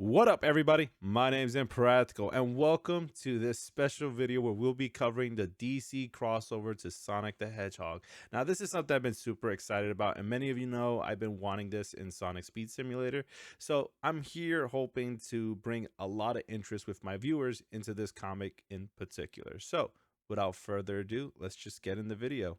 What up, everybody? My name's Impractical, and welcome to this special video where we'll be covering the DC crossover to Sonic the Hedgehog. Now, this is something I've been super excited about, and many of you know I've been wanting this in Sonic Speed Simulator. So I'm here hoping to bring a lot of interest with my viewers into this comic in particular. So without further ado, let's just get in the video.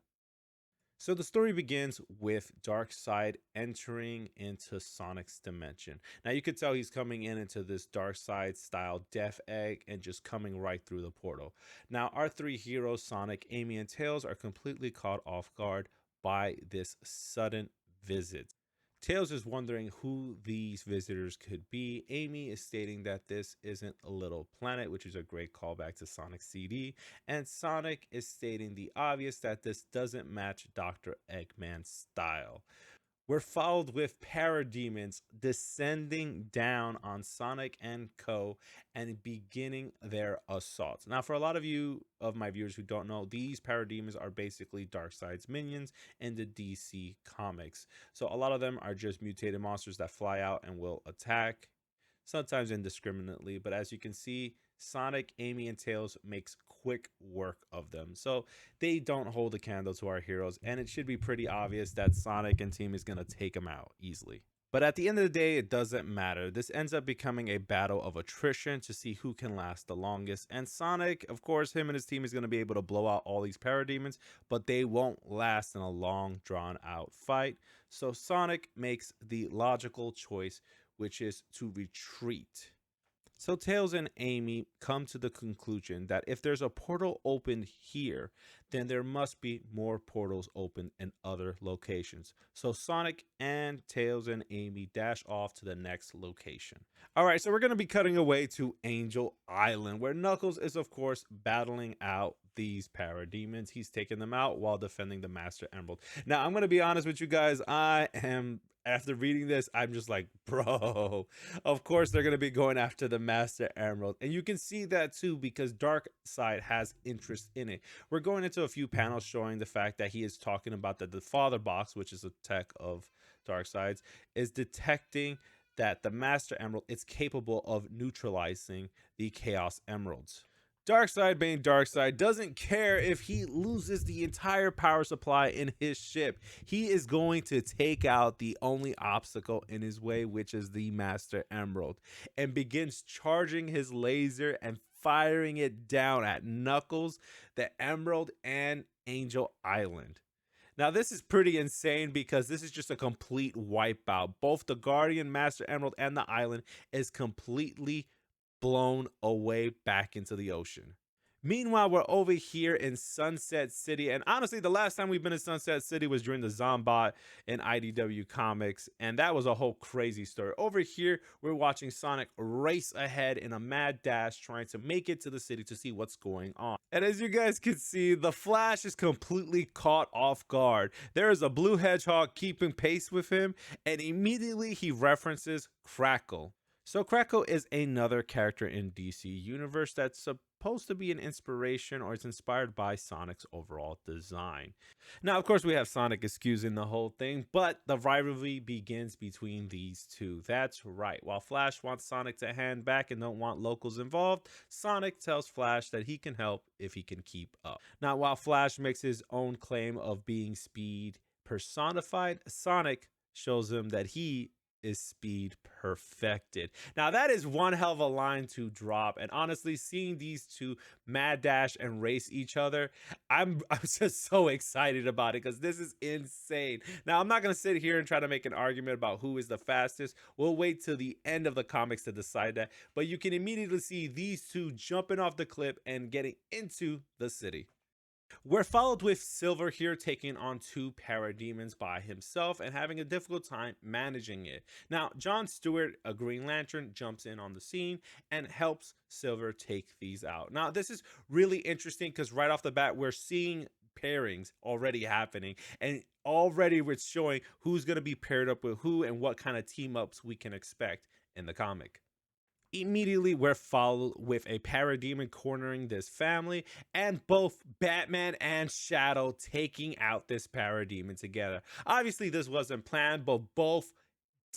So the story begins with Darkseid entering into Sonic's dimension. Now you could tell he's coming into this Darkseid style Death Egg and just coming right through the portal. Now our three heroes, Sonic, Amy, and Tails, are completely caught off guard by this sudden visit. Tails is wondering who these visitors could be. Amy is stating that this isn't a little planet, which is a great callback to Sonic CD. And Sonic is stating the obvious that this doesn't match Dr. Eggman's style. We're followed with parademons descending down on Sonic and Co. and beginning their assault. Now, for a lot of my viewers who don't know, these parademons are basically Darkseid's minions in the DC comics. So a lot of them are just mutated monsters that fly out and will attack, sometimes indiscriminately. But as you can see, Sonic, Amy, and Tails makes quick work of them. So they don't hold a candle to our heroes, and it should be pretty obvious that Sonic and team is going to take them out easily. But at the end of the day, it doesn't matter. This ends up becoming a battle of attrition to see who can last the longest. And Sonic, of course, him and his team is going to be able to blow out all these parademons, but they won't last in a long, drawn-out fight. So Sonic makes the logical choice, which is to retreat. So Tails and Amy come to the conclusion that if there's a portal opened here, then there must be more portals open in other locations. So Sonic and Tails and Amy dash off to the next location. All right, so we're going to be cutting away to Angel Island, where Knuckles is, of course, battling out these parademons. He's taking them out while defending the Master Emerald. Now, I'm going to be honest with you guys. After reading this, I'm just like, bro, of course they're going to be going after the Master Emerald. And you can see that too because Darkseid has interest in it. We're going into a few panels showing the fact that he is talking about that the Father Box, which is a tech of Darkseid's, is detecting that the Master Emerald is capable of neutralizing the Chaos Emeralds. Darkseid, being Darkseid, doesn't care if he loses the entire power supply in his ship. He is going to take out the only obstacle in his way, which is the Master Emerald, and begins charging his laser and firing it down at Knuckles, the Emerald, and Angel Island. Now, this is pretty insane because this is just a complete wipeout. Both the Guardian, Master Emerald, and the island is completely blown away back into the ocean. Meanwhile, we're over here in Sunset City, and honestly, the last time we've been in Sunset City was during the Zombot in IDW Comics, and that was a whole crazy story. Over here, we're watching Sonic race ahead in a mad dash, trying to make it to the city to see what's going on. And as you guys can see, the Flash is completely caught off guard. There is a blue hedgehog keeping pace with him, and immediately he references Crackle. So Crackle is another character in DC Universe that's supposed to be an inspiration or it's inspired by Sonic's overall design. Now, of course, we have Sonic excusing the whole thing, but the rivalry begins between these two. That's right. While Flash wants Sonic to hand back and don't want locals involved, Sonic tells Flash that he can help if he can keep up. Now, while Flash makes his own claim of being Speed personified, Sonic shows him that he is Speed perfected. Now that is one hell of a line to drop, and honestly, seeing these two mad dash and race each other, I'm just so excited about it because this is insane. Now I'm not gonna sit here and try to make an argument about who is the fastest. We'll wait till the end of the comics to decide that, but you can immediately see these two jumping off the cliff and getting into the city. We're followed with Silver here taking on two parademons by himself and having a difficult time managing it. Now, John Stewart, a Green Lantern, jumps in on the scene and helps Silver take these out. Now, this is really interesting because right off the bat, we're seeing pairings already happening, and already we're showing who's going to be paired up with who and what kind of team ups we can expect in the comic. Immediately, we're followed with a parademon cornering this family, and both Batman and Shadow taking out this parademon together. Obviously, this wasn't planned, but both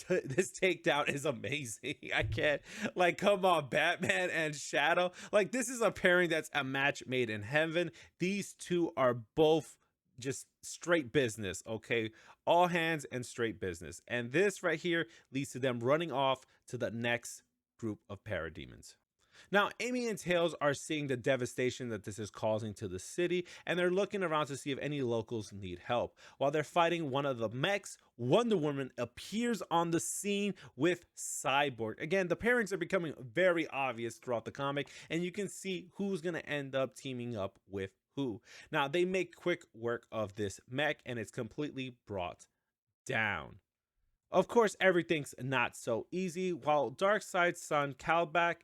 This takedown is amazing. I can't, like, come on, Batman and Shadow. Like, this is a pairing that's a match made in heaven. These two are both just straight business, okay? All hands and straight business. And this right here leads to them running off to the next group of parademons. Now, Amy and Tails are seeing the devastation that this is causing to the city, and they're looking around to see if any locals need help. While they're fighting one of the mechs, Wonder Woman appears on the scene with Cyborg. Again, the pairings are becoming very obvious throughout the comic, and you can see who's going to end up teaming up with who. Now, they make quick work of this mech, and it's completely brought down. Of course, everything's not so easy. While Darkseid's son Kalbak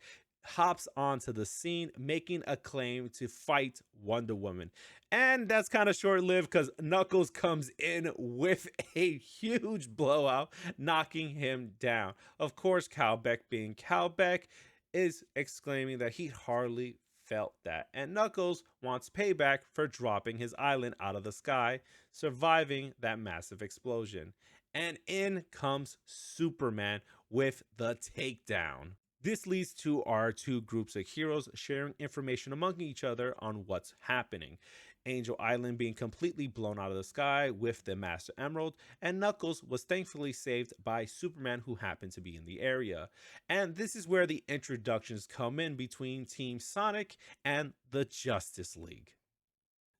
hops onto the scene, making a claim to fight Wonder Woman. And that's kind of short lived because Knuckles comes in with a huge blowout, knocking him down. Of course, Kalbeck, being Kalbeck, is exclaiming that he hardly felt that. And Knuckles wants payback for dropping his island out of the sky, surviving that massive explosion. And in comes Superman with the takedown. This leads to our two groups of heroes sharing information among each other on what's happening. Angel Island being completely blown out of the sky with the Master Emerald, and Knuckles was thankfully saved by Superman, who happened to be in the area. And this is where the introductions come in between Team Sonic and the Justice League.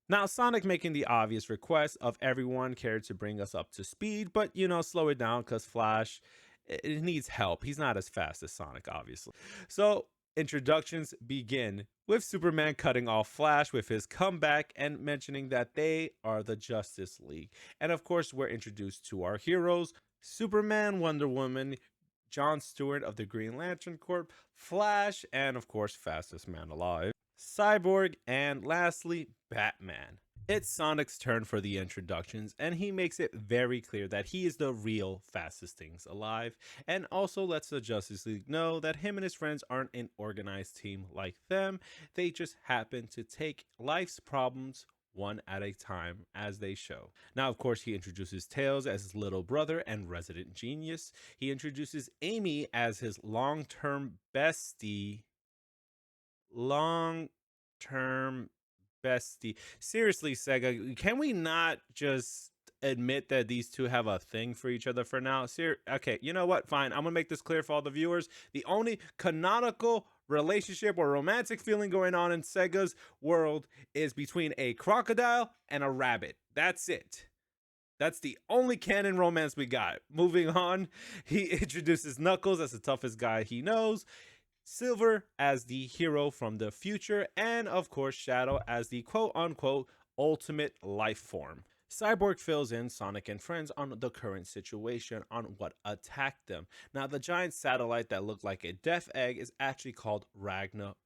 Now, Sonic making the obvious request of everyone cared to bring us up to speed, but slow it down because Flash, it needs help. He's not as fast as Sonic, obviously. So, introductions begin with Superman cutting off Flash with his comeback and mentioning that they are the Justice League. And of course, we're introduced to our heroes: Superman, Wonder Woman, John Stewart of the Green Lantern Corps, Flash, and of course, fastest man alive, Cyborg, and lastly, Batman. It's Sonic's turn for the introductions, and he makes it very clear that he is the real fastest things alive, and also lets the Justice League know that him and his friends aren't an organized team like them. They just happen to take life's problems one at a time, as they show. Now, of course, he introduces Tails as his little brother and resident genius. He introduces Amy as his long-term bestie. Long-term bestie. Seriously, Sega, can we not just admit that these two have a thing for each other for now? Okay, you know what? Fine. I'm gonna make this clear for all the viewers. The only canonical relationship or romantic feeling going on in Sega's world is between a crocodile and a rabbit. That's it. That's the only canon romance we got. Moving on, he introduces Knuckles as the toughest guy he knows, Silver as the hero from the future, and of course Shadow as the quote-unquote ultimate life form. Cyborg fills in Sonic and friends on the current situation on what attacked them. Now, the giant satellite that looked like a death egg is actually called Ragnarok.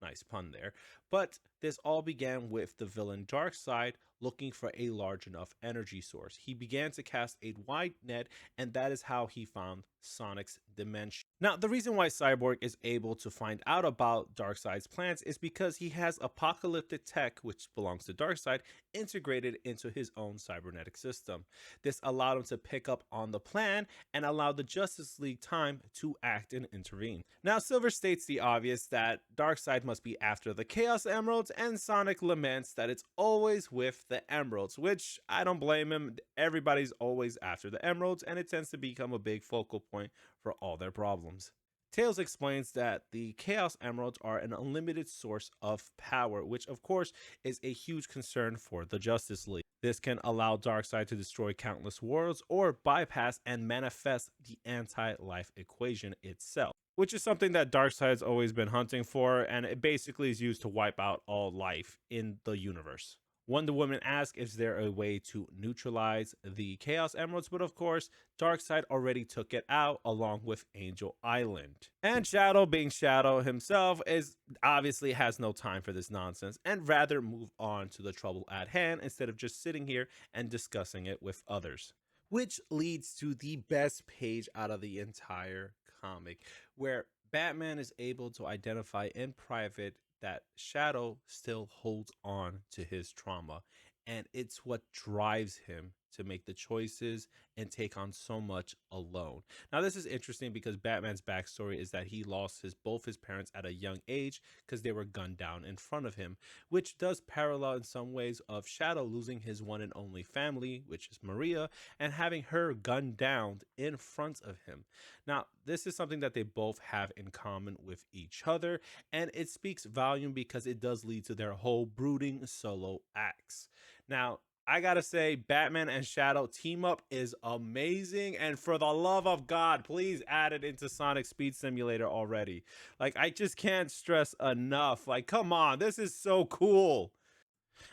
Nice pun there. But this all began with the villain Darkseid looking for a large enough energy source. He began to cast a wide net, and that is how he found Sonic's dimension. Now, the reason why Cyborg is able to find out about Darkseid's plans is because he has apocalyptic tech, which belongs to Darkseid, integrated into his own cybernetic system. This allowed him to pick up on the plan and allowed the Justice League time to act and intervene. Now, Silver states the obvious that Darkseid must be after the Chaos Emeralds, and Sonic laments that it's always with the Emeralds, which I don't blame him. Everybody's always after the Emeralds, and it tends to become a big focal point for all their problems. Tails explains that the Chaos Emeralds are an unlimited source of power, which of course is a huge concern for the Justice League. This can allow Darkseid to destroy countless worlds or bypass and manifest the anti-life equation itself, which is something that Darkseid's always been hunting for, and it basically is used to wipe out all life in the universe. Wonder Woman asks if there a way to neutralize the Chaos Emeralds, but of course, Darkseid already took it out along with Angel Island. And Shadow, being Shadow himself, is obviously has no time for this nonsense and rather move on to the trouble at hand instead of just sitting here and discussing it with others. Which leads to the best page out of the entire comic, where Batman is able to identify in private that Shadow still holds on to his trauma, and it's what drives him to make the choices and take on so much alone. Now, this is interesting because Batman's backstory is that he lost both his parents at a young age because they were gunned down in front of him, which does parallel in some ways of Shadow losing his one and only family, which is Maria, and having her gunned down in front of him. Now, this is something that they both have in common with each other, and it speaks volume because it does lead to their whole brooding solo acts. Now, I gotta say, Batman and Shadow team up is amazing. And for the love of God, please add it into Sonic Speed Simulator already. Like, I just can't stress enough. Like, come on, this is so cool.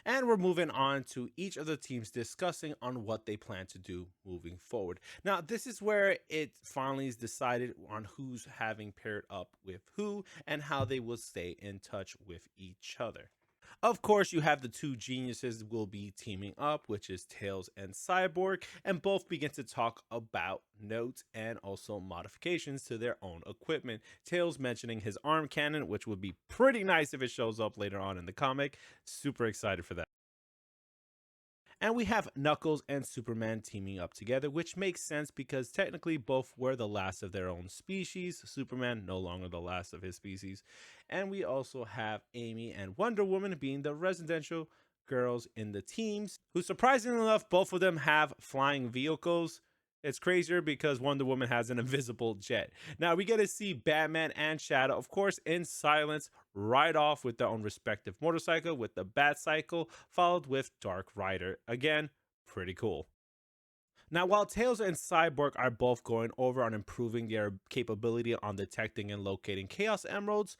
And we're moving on to each of the teams discussing on what they plan to do moving forward. Now, this is where it finally is decided on who's having paired up with who and how they will stay in touch with each other. Of course, you have the two geniuses will be teaming up, which is Tails and Cyborg, and both begin to talk about notes and also modifications to their own equipment. Tails mentioning his arm cannon, which would be pretty nice if it shows up later on in the comic. Super excited for that. And we have Knuckles and Superman teaming up together, which makes sense because technically both were the last of their own species. Superman no longer the last of his species. And we also have Amy and Wonder Woman being the residential girls in the teams, who surprisingly enough, both of them have flying vehicles. It's crazier because Wonder Woman has an invisible jet. Now we get to see Batman and Shadow, of course, in silence, ride off with their own respective motorcycle with the Bat Cycle, followed with Dark Rider. Again, pretty cool. Now, while Tails and Cyborg are both going over on improving their capability on detecting and locating Chaos Emeralds,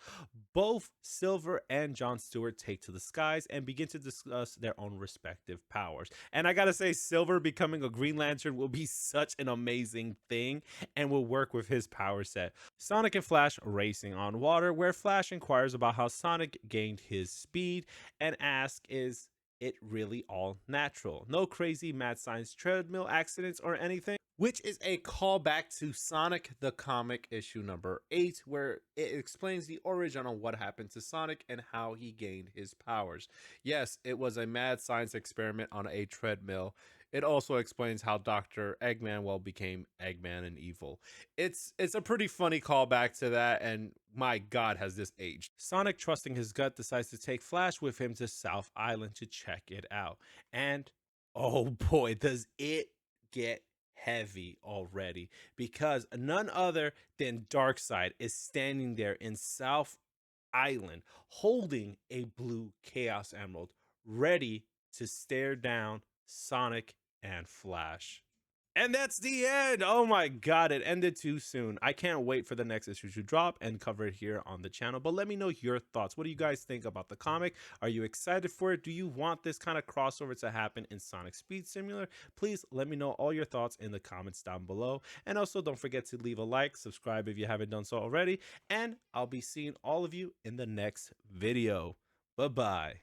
both Silver and John Stewart take to the skies and begin to discuss their own respective powers. And I gotta say, Silver becoming a Green Lantern will be such an amazing thing and will work with his power set. Sonic and Flash racing on water, where Flash inquires about how Sonic gained his speed and asks, is it really all natural? No crazy mad science treadmill accidents or anything, which is a callback to Sonic the Comic issue number 8, where it explains the origin on what happened to Sonic and how he gained his powers. Yes, it was a mad science experiment on a treadmill. It also explains how Dr. Eggman became Eggman and evil. It's a pretty funny callback to that, and my god, has this aged. Sonic, trusting his gut, decides to take Flash with him to South Island to check it out. And oh boy, does it get heavy already, because none other than Darkseid is standing there in South Island holding a blue Chaos Emerald, ready to stare down Sonic and Flash. And that's the end. Oh my god, it ended too soon. I can't wait for the next issue to drop and cover it here on the channel. But let me know your thoughts. What do you guys think about the comic? Are you excited for it? Do you want this kind of crossover to happen in Sonic Speed Simulator? Please let me know all your thoughts in the comments down below. And also don't forget to leave a like, subscribe if you haven't done so already, and I'll be seeing all of you in the next video. Bye-bye.